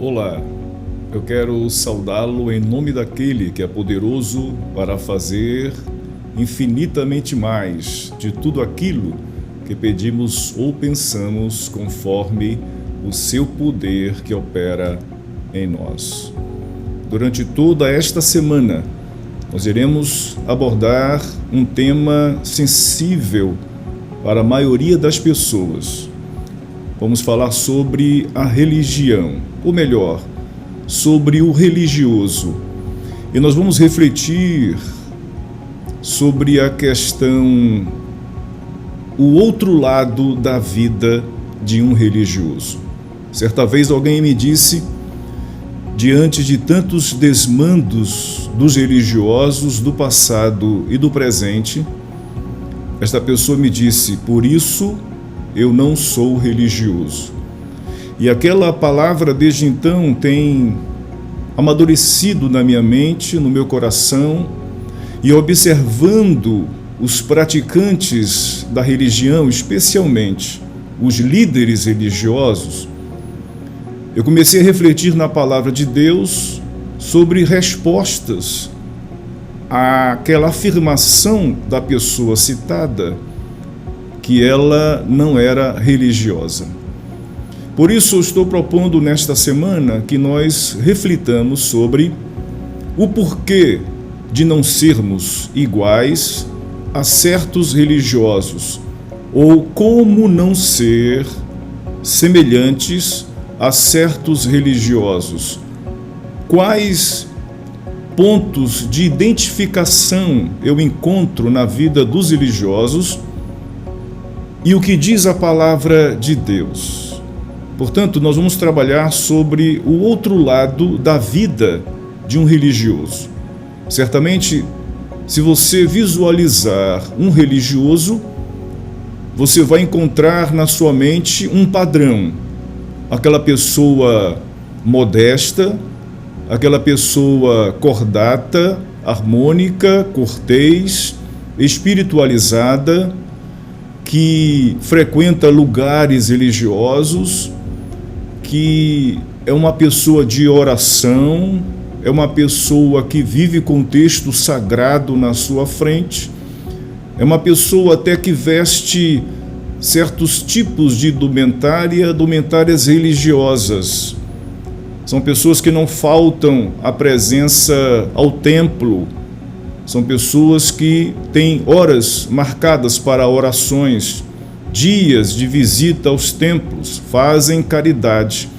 Olá, eu quero saudá-lo em nome daquele que é poderoso para fazer infinitamente mais de tudo aquilo que pedimos ou pensamos, conforme o seu poder que opera em nós. Durante toda esta semana, nós iremos abordar um tema sensível para a maioria das pessoas. Vamos falar sobre a religião, ou melhor, sobre o religioso. E nós vamos refletir sobre a questão, o outro lado da vida de um religioso. Certa vez alguém me disse, diante de tantos desmandos dos religiosos do passado e do presente, esta pessoa me disse: por isso eu não sou religioso. E aquela palavra desde então tem amadurecido na minha mente, no meu coração, e observando os praticantes da religião, especialmente os líderes religiosos, eu comecei a refletir na palavra de Deus sobre respostas àquela afirmação da pessoa citada, que ela não era religiosa. Por isso eu estou propondo nesta semana que nós reflitamos sobre o porquê de não sermos iguais a certos religiosos, ou como não ser semelhantes a certos religiosos. Quais pontos de identificação eu encontro na vida dos religiosos e o que diz a palavra de Deus. Portanto, nós vamos trabalhar sobre o outro lado da vida de um religioso. Certamente, se você visualizar um religioso, você vai encontrar na sua mente um padrão. Aquela pessoa modesta, aquela pessoa cordata, harmônica, cortês, espiritualizada, que frequenta lugares religiosos, que é uma pessoa de oração, é uma pessoa que vive com o texto sagrado na sua frente, é uma pessoa até que veste certos tipos de indumentárias religiosas. São pessoas que não faltam à presença ao templo. São pessoas que têm horas marcadas para orações, dias de visita aos templos, fazem caridade.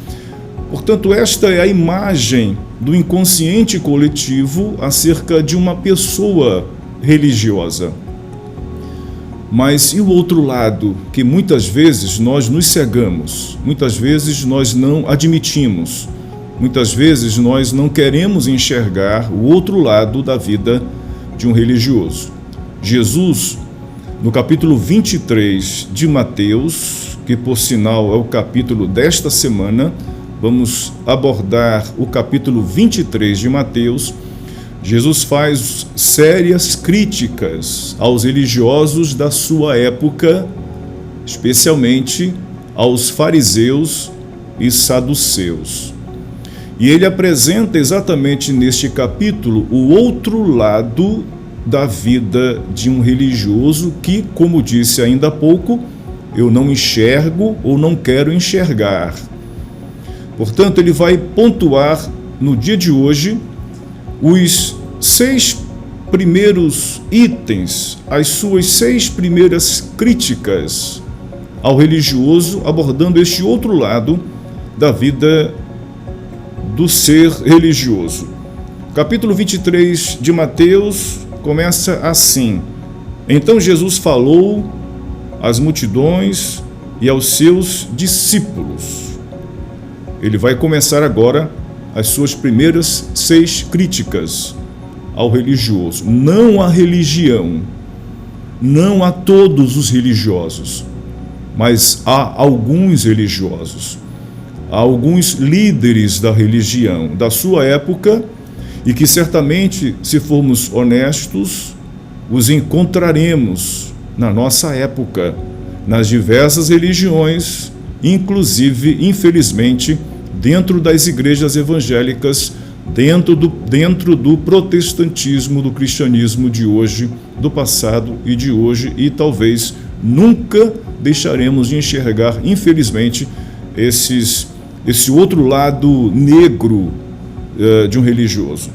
Portanto, esta é a imagem do inconsciente coletivo acerca de uma pessoa religiosa. Mas e o outro lado, que muitas vezes nós nos cegamos, muitas vezes nós não admitimos, muitas vezes nós não queremos enxergar o outro lado da vida de um religioso. Jesus, no capítulo 23 de Mateus, que por sinal é o capítulo desta semana, vamos abordar o capítulo 23 de Mateus. Jesus faz sérias críticas aos religiosos da sua época, especialmente aos fariseus e saduceus. E ele apresenta exatamente neste capítulo o outro lado da vida de um religioso que, como disse ainda há pouco, eu não enxergo ou não quero enxergar. Portanto, ele vai pontuar no dia de hoje os 6 primeiros itens, as suas 6 primeiras críticas ao religioso, abordando este outro lado da vida do ser religioso. Capítulo 23 de Mateus começa assim: então Jesus falou às multidões e aos seus discípulos. Ele vai começar agora as suas primeiras 6 críticas ao religioso. Não à religião, não a todos os religiosos, mas a alguns religiosos, a alguns líderes da religião da sua época, e que certamente, se formos honestos, os encontraremos na nossa época, nas diversas religiões, inclusive, infelizmente, dentro das igrejas evangélicas, dentro do protestantismo, do cristianismo de hoje, do passado e de hoje, e talvez nunca deixaremos de enxergar, infelizmente, esse outro lado negro de um religioso.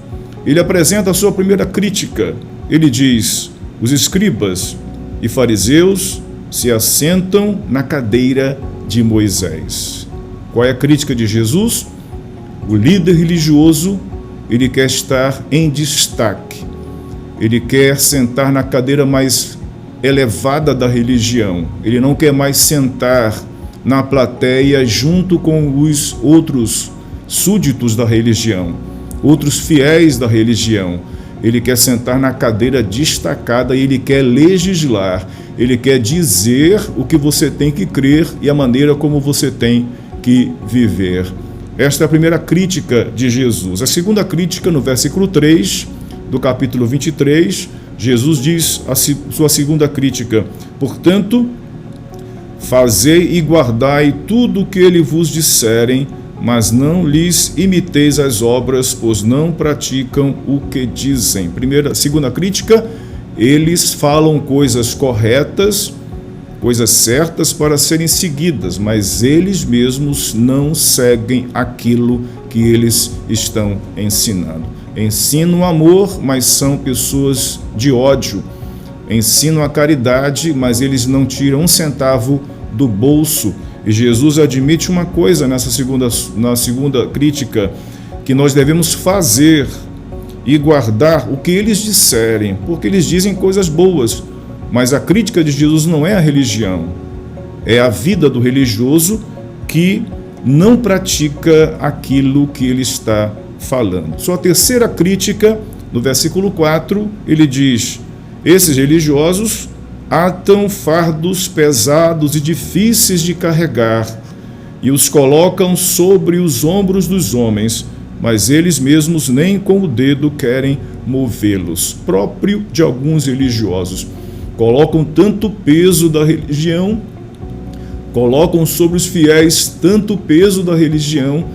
Ele apresenta a sua primeira crítica. Ele diz: os escribas e fariseus se assentam na cadeira de Moisés. Qual é a crítica de Jesus? O líder religioso, ele quer estar em destaque. Ele quer sentar na cadeira mais elevada da religião. Ele não quer mais sentar na plateia junto com os outros súditos da religião, outros fiéis da religião. Ele quer sentar na cadeira destacada e ele quer legislar. Ele quer dizer o que você tem que crer e a maneira como você tem que viver. Esta é a primeira crítica de Jesus. A segunda crítica, no versículo 3 do capítulo 23, Jesus diz a sua segunda crítica: portanto, fazei e guardai tudo o que ele vos disserem, mas não lhes imiteis as obras, pois não praticam o que dizem. Segunda crítica, eles falam coisas corretas, coisas certas para serem seguidas, mas eles mesmos não seguem aquilo que eles estão ensinando. Ensinam o amor, mas são pessoas de ódio. Ensinam a caridade, mas eles não tiram um centavo do bolso. E Jesus admite uma coisa na segunda crítica, que nós devemos fazer e guardar o que eles disserem, porque eles dizem coisas boas. Mas a crítica de Jesus não é a religião, é a vida do religioso que não pratica aquilo que ele está falando. Sua terceira crítica, no versículo 4, ele diz: esses religiosos atam fardos pesados e difíceis de carregar e os colocam sobre os ombros dos homens, mas eles mesmos nem com o dedo querem movê-los. Próprio de alguns religiosos. Colocam tanto peso da religião, colocam sobre os fiéis tanto peso da religião,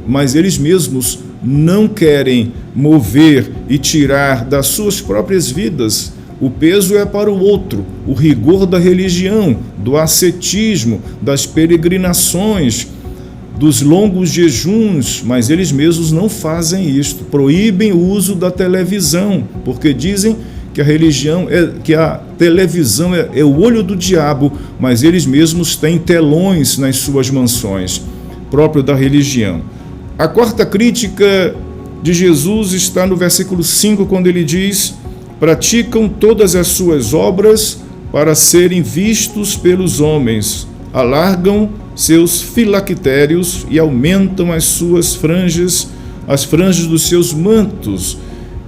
mas eles mesmos não querem mover e tirar das suas próprias vidas. O peso é para o outro, o rigor da religião, do ascetismo, das peregrinações, dos longos jejuns, mas eles mesmos não fazem isto. Proíbem o uso da televisão, porque dizem que a televisão é o olho do diabo, mas eles mesmos têm telões nas suas mansões, próprio da religião. A quarta crítica de Jesus está no versículo 5, quando ele diz: praticam todas as suas obras para serem vistos pelos homens, alargam seus filactérios e aumentam as suas franjas, as franjas dos seus mantos.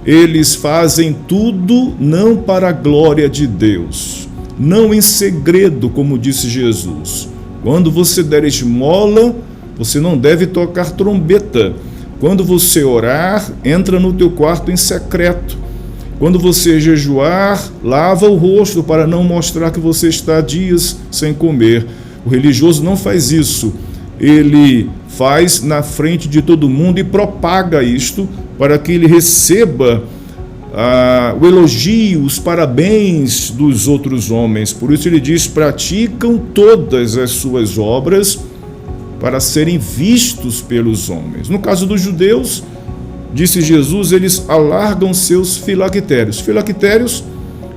Eles fazem tudo não para a glória de Deus, não em segredo, como disse Jesus. Quando você der esmola, você não deve tocar trombeta. Quando você orar, entra no teu quarto em secreto. Quando você jejuar, lava o rosto para não mostrar que você está dias sem comer. O religioso não faz isso. Ele faz na frente de todo mundo e propaga isto para que ele receba o elogio, os parabéns dos outros homens. Por isso ele diz: praticam todas as suas obras para serem vistos pelos homens. No caso dos judeus, disse Jesus, eles alargam seus filactérios. Filactérios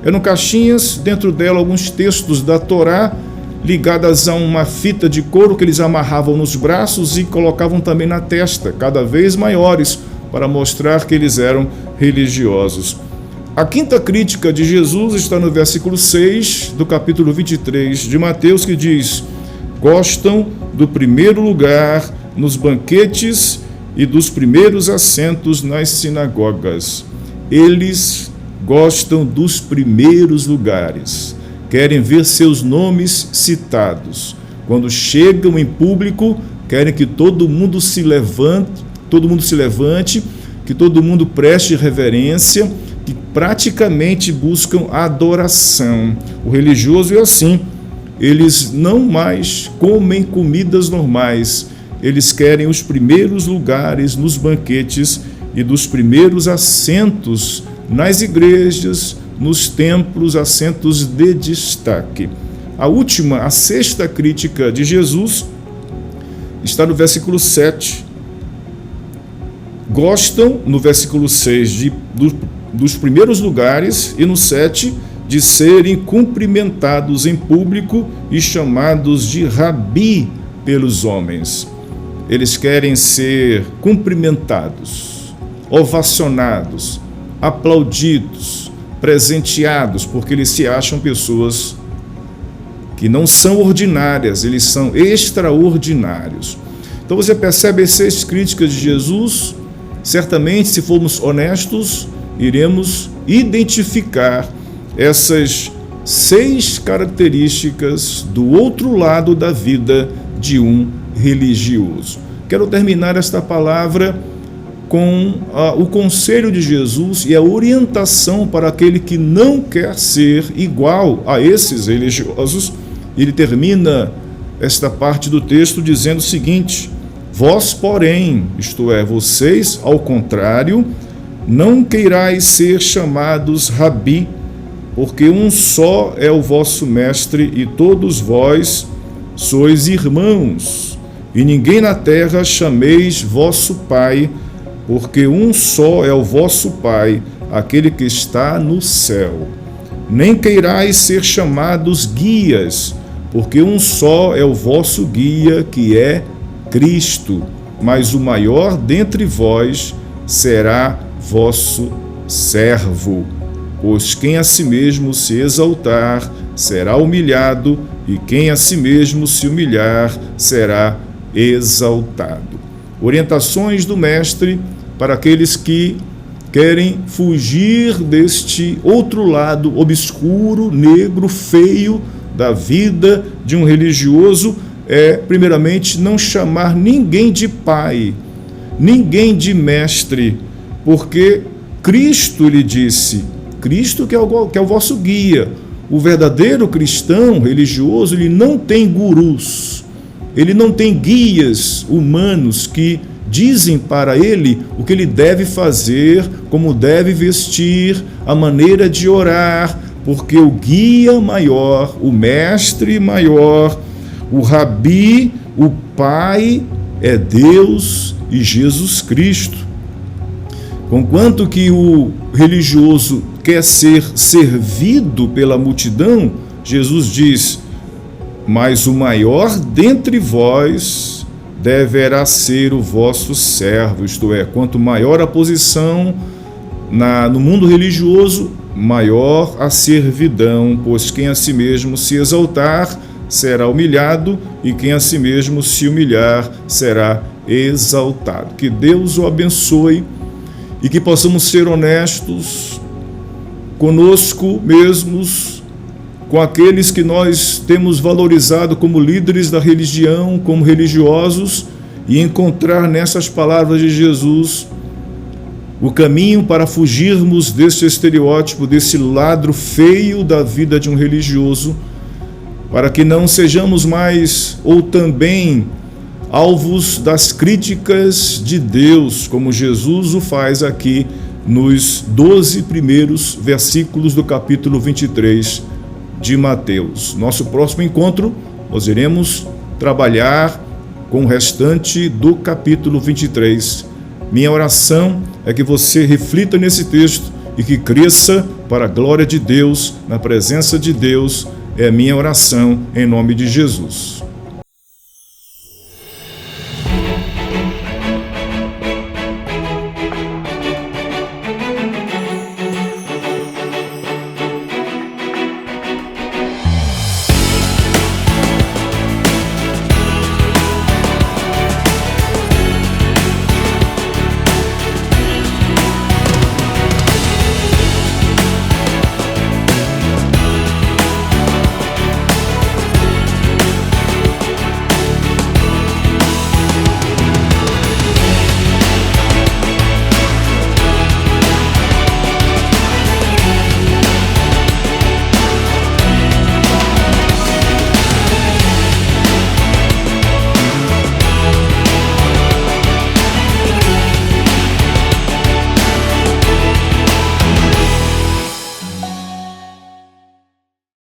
eram caixinhas, dentro dela alguns textos da Torá, ligadas a uma fita de couro que eles amarravam nos braços e colocavam também na testa, cada vez maiores, para mostrar que eles eram religiosos. A quinta crítica de Jesus está no versículo 6 do capítulo 23 de Mateus, que diz: gostam do primeiro lugar nos banquetes e dos primeiros assentos nas sinagogas. Eles gostam dos primeiros lugares, querem ver seus nomes citados. Quando chegam em público, querem que todo mundo se levante, que todo mundo preste reverência, que praticamente buscam adoração. O religioso é assim, eles não mais comem comidas normais, eles querem os primeiros lugares nos banquetes e dos primeiros assentos nas igrejas, nos templos, assentos de destaque. A sexta crítica de Jesus está no versículo 7. Gostam, no versículo 6, dos primeiros lugares, e no 7, de serem cumprimentados em público e chamados de rabi pelos homens. Eles querem ser cumprimentados, ovacionados, aplaudidos, presenteados, porque eles se acham pessoas que não são ordinárias, eles são extraordinários. Então você percebe as 6 críticas de Jesus. Certamente, se formos honestos, iremos identificar essas 6 características do outro lado da vida de um religioso. Quero terminar esta palavra com o conselho de Jesus e a orientação para aquele que não quer ser igual a esses religiosos. Ele termina esta parte do texto dizendo o seguinte: vós, porém, isto é, vocês, ao contrário, não queirais ser chamados rabi, porque um só é o vosso mestre e todos vós sois irmãos. E ninguém na terra chameis vosso pai, porque um só é o vosso pai, aquele que está no céu. Nem queirais ser chamados guias, porque um só é o vosso guia, que é Cristo, mas o maior dentre vós será vosso servo. Pois quem a si mesmo se exaltar será humilhado, e quem a si mesmo se humilhar será exaltado. Orientações do Mestre para aqueles que querem fugir deste outro lado obscuro, negro, feio da vida de um religioso. Primeiramente, não chamar ninguém de pai, ninguém de mestre, porque Cristo lhe disse, Cristo que é o vosso guia. O verdadeiro cristão religioso, ele não tem gurus, ele não tem guias humanos que dizem para ele o que ele deve fazer, como deve vestir, a maneira de orar, porque o guia maior, o mestre maior, o rabi, o pai, é Deus e Jesus Cristo. Conquanto que o religioso quer ser servido pela multidão, Jesus diz, mas o maior dentre vós deverá ser o vosso servo, isto é, quanto maior a posição no mundo religioso, maior a servidão, pois quem a si mesmo se exaltar será humilhado, e quem a si mesmo se humilhar será exaltado. Que Deus o abençoe e que possamos ser honestos conosco mesmos, com aqueles que nós temos valorizado como líderes da religião, como religiosos, e encontrar nessas palavras de Jesus o caminho para fugirmos desse estereótipo, desse lado feio da vida de um religioso, para que não sejamos mais ou também alvos das críticas de Deus, como Jesus o faz aqui nos 12 primeiros versículos do capítulo 23 de Mateus. Nosso próximo encontro, nós iremos trabalhar com o restante do capítulo 23. Minha oração é que você reflita nesse texto e que cresça para a glória de Deus, na presença de Deus. É a minha oração em nome de Jesus.